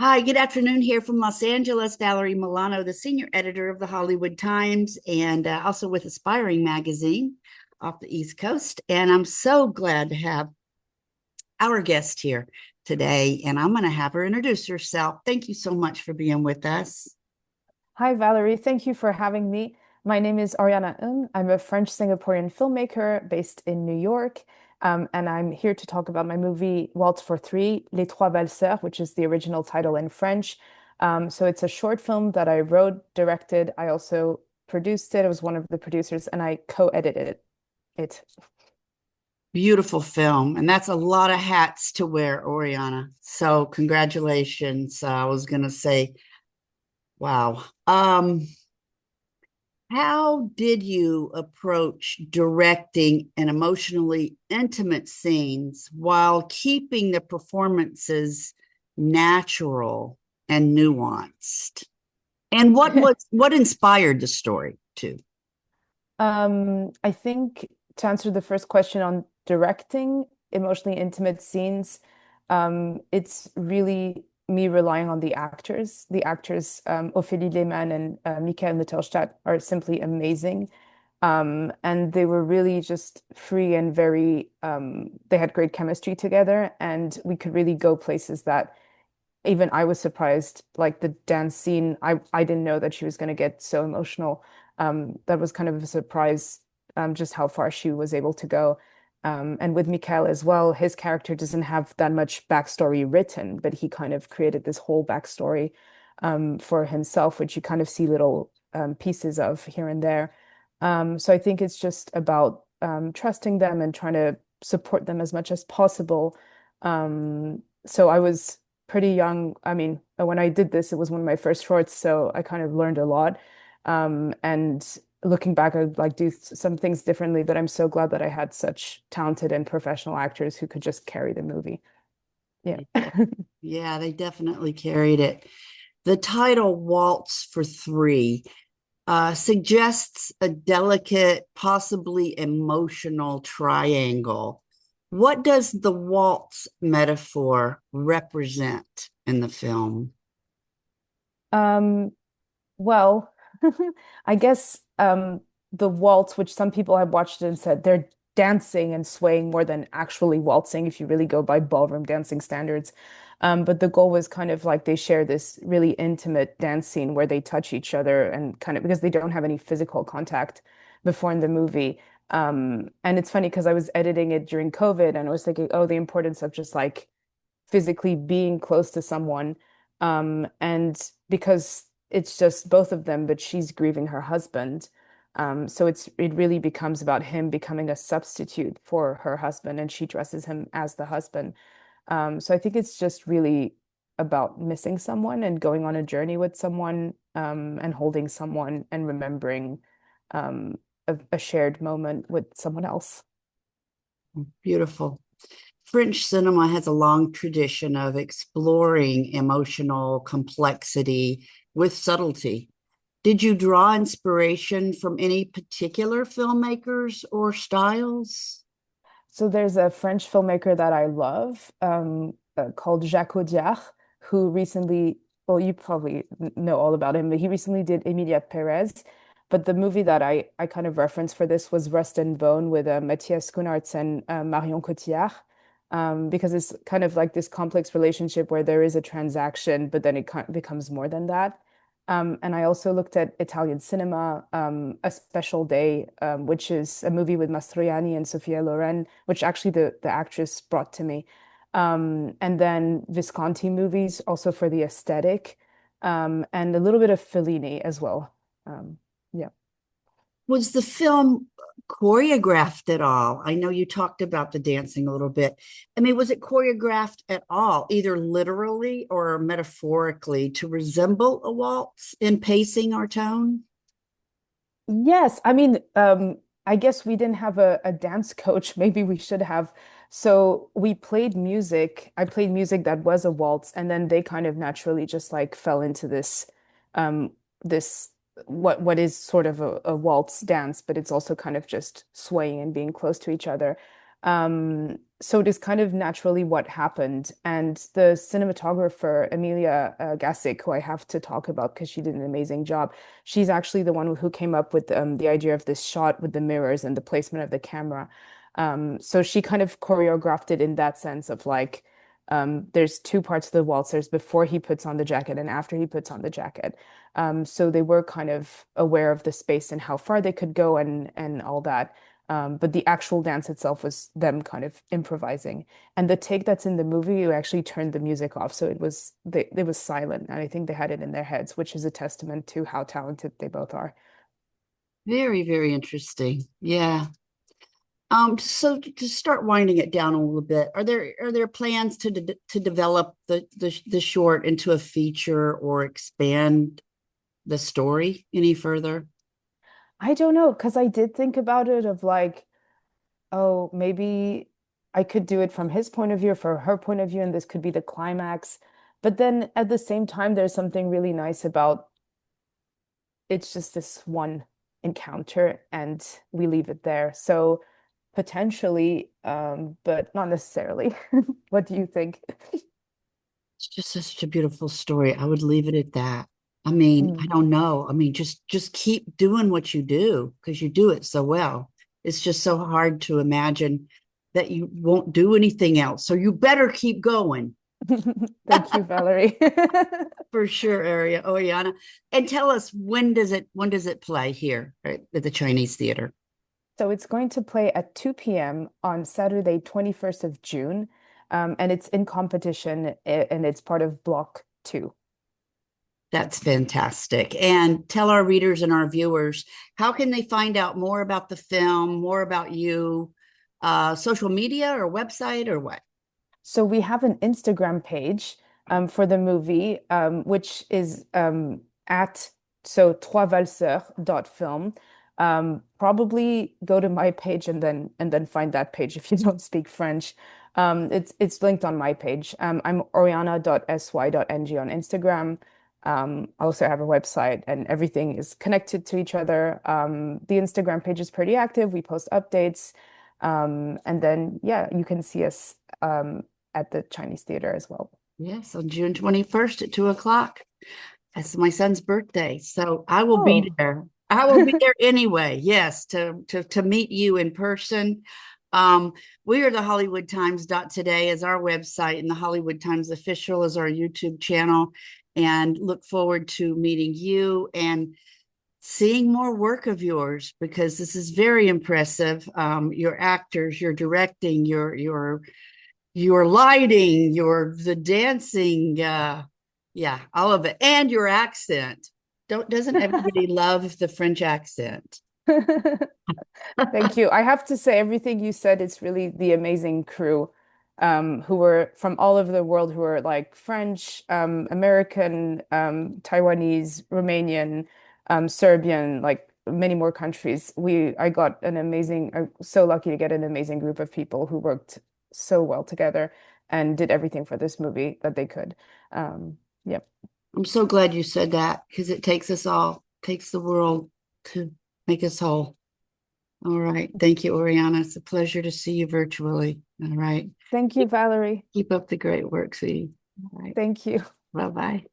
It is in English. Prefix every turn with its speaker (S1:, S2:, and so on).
S1: Hi, good afternoon here from Los Angeles. Valerie Milano, the senior editor of the Hollywood Times and also with Aspiring Magazine off the East Coast. And I'm so glad to have our guest here today. And I'm going to have her introduce herself. Thank you so much for being with us.
S2: Hi, Valerie. Thank you for having me. My name is Oriana Ng. I'm a French-Singaporean filmmaker based in New York. And I'm here to talk about my movie Waltz for Three, Les Trois Valseurs, which is the original title in French. So it's a short film that I wrote, directed. I also produced it. I was one of the producers, and I co-edited it.
S1: Beautiful film. And that's a lot of hats to wear, Oriana. So, congratulations. I was going to say, wow. How did you approach directing and emotionally intimate scenes while keeping the performances natural and nuanced? And what inspired the story too?
S2: I think to answer the first question on directing emotionally intimate scenes, it's really me relying on the actors. The actors, Ophélie Lehmann and Michael Mittelstadt, are simply amazing. And they were really just free and they had great chemistry together, and we could really go places that even I was surprised, like the dance scene. I didn't know that she was going to get so emotional. That was kind of a surprise, just how far she was able to go. And with Mikhail as well, his character doesn't have that much backstory written, but he kind of created this whole backstory for himself, which you kind of see little pieces of here and there. So I think it's just about trusting them and trying to support them as much as possible. So I was pretty young. I mean, when I did this, it was one of my first shorts, so I kind of learned a lot. And looking back, I'd like do some things differently, but I'm so glad that I had such talented and professional actors who could just carry the movie. Yeah.
S1: Yeah, they definitely carried it. The title Waltz for Three suggests a delicate, possibly emotional triangle. What does the waltz metaphor represent in the film?
S2: Um, well, I guess the waltz, which some people have watched it and said they're dancing and swaying more than actually waltzing, if you really go by ballroom dancing standards. But the goal was kind of like they share this really intimate dance scene where they touch each other and kind of because they don't have any physical contact before in the movie. And it's funny because I was editing it during COVID and I was thinking, oh, the importance of just like physically being close to someone. And because it's just both of them, but she's grieving her husband. So it really becomes about him becoming a substitute for her husband, and she dresses him as the husband. So I think it's just really about missing someone and going on a journey with someone, and holding someone and remembering um, a shared moment with someone else.
S1: Beautiful. French cinema has a long tradition of exploring emotional complexity with subtlety. Did you draw inspiration from any particular filmmakers or styles?
S2: So there's a French filmmaker that I love called Jacques Audiard, who recently, well, you probably know all about him, but he recently did Emilia Perez. But the movie that I kind of referenced for this was Rust and Bone with Matthias Schoenaerts and Marion Cotillard, because it's kind of like this complex relationship where there is a transaction, but then becomes more than that. And I also looked at Italian cinema, A Special Day, which is a movie with Mastroianni and Sophia Loren, which actually the actress brought to me. And then Visconti movies, also for the aesthetic, and a little bit of Fellini as well. Yeah.
S1: Was the film choreographed at all? I know you talked about the dancing a little bit. I mean, was it choreographed at all, either literally or metaphorically, to resemble a waltz in pacing or tone?
S2: Yes, I mean, I guess we didn't have a dance coach. Maybe we should have. So we played music. I played music that was a waltz, and then they kind of naturally just like fell into um, this what is sort of a waltz dance, but it's also kind of just swaying and being close to each other. So it is kind of naturally what happened. And the cinematographer, Emilia Gasic, who I have to talk about because she did an amazing job, she's actually the one who came up with the idea of this shot with the mirrors and the placement of the camera. So she kind of choreographed it in that sense of like, there's two parts of the waltz. There's before he puts on the jacket and after he puts on the jacket. So they were kind of aware of the space and how far they could go and all that. But the actual dance itself was them kind of improvising. And the take that's in the movie, you actually turned the music off, so it was silent, and I think they had it in their heads, which is a testament to how talented they both are.
S1: Very, very interesting. Yeah. So to start winding it down a little bit, are there plans to develop the short into a feature or expand the story any further?
S2: I don't know, because I did think about it of like, oh, maybe I could do it from his point of view, for her point of view, and this could be the climax. But then at the same time, there's something really nice about it's just this one encounter and we leave it there. So potentially, but not necessarily. What do you think?
S1: It's just such a beautiful story. I would leave it at that. I mean, I
S2: Mm.
S1: don't know. I mean, just keep doing what you do because you do it so well. It's just so hard to imagine that you won't do anything else. So you better keep going.
S2: Thank you, Valerie.
S1: For sure, Oriana. And tell us, when does it play here at the Chinese theater?
S2: So it's going to play at 2 p.m. on Saturday, 21st of June. And it's in competition and it's part of Block 2.
S1: That's fantastic. And tell our readers and our viewers, how can they find out more about the film, more about you, social media or website or what?
S2: So we have an Instagram page for the movie, which is at so troisvalseurs.film. Probably go to my page and then find that page if you don't speak French. It's linked on my page. I'm oriana.sy.ng on Instagram. I also have a website and everything is connected to each other. The Instagram page is pretty active. We post updates. And then, yeah, you can see us at the Chinese theater as well.
S1: Yes, on June 21st at 2 o'clock. That's my son's birthday. So I will be
S2: Oh,
S1: there. I will be there anyway. Yes, to meet you in person. We are the Hollywood Times. Today is our website, and the Hollywood Times official is our YouTube channel. And look forward to meeting you and seeing more work of yours because this is very impressive. Your actors, your directing, your lighting, your the dancing, yeah, all of it, and your accent. Doesn't everybody love the French accent?
S2: thank you. I have to say, everything you said, it's really the amazing crew who were from all over the world, who are like French, American, Taiwanese, Romanian, Serbian, like many more countries. I got an amazing, I'm so lucky to get an amazing group of people who worked so well together and did everything for this movie that they could. Yep.
S1: I'm so glad you said that because it takes the world to make us whole. All right. Thank you, Oriana. It's a pleasure to see you virtually. All right.
S2: Thank you,
S1: Keep,
S2: Valerie.
S1: keep up the great work, sweetie. All right.
S2: Thank you.
S1: Bye bye.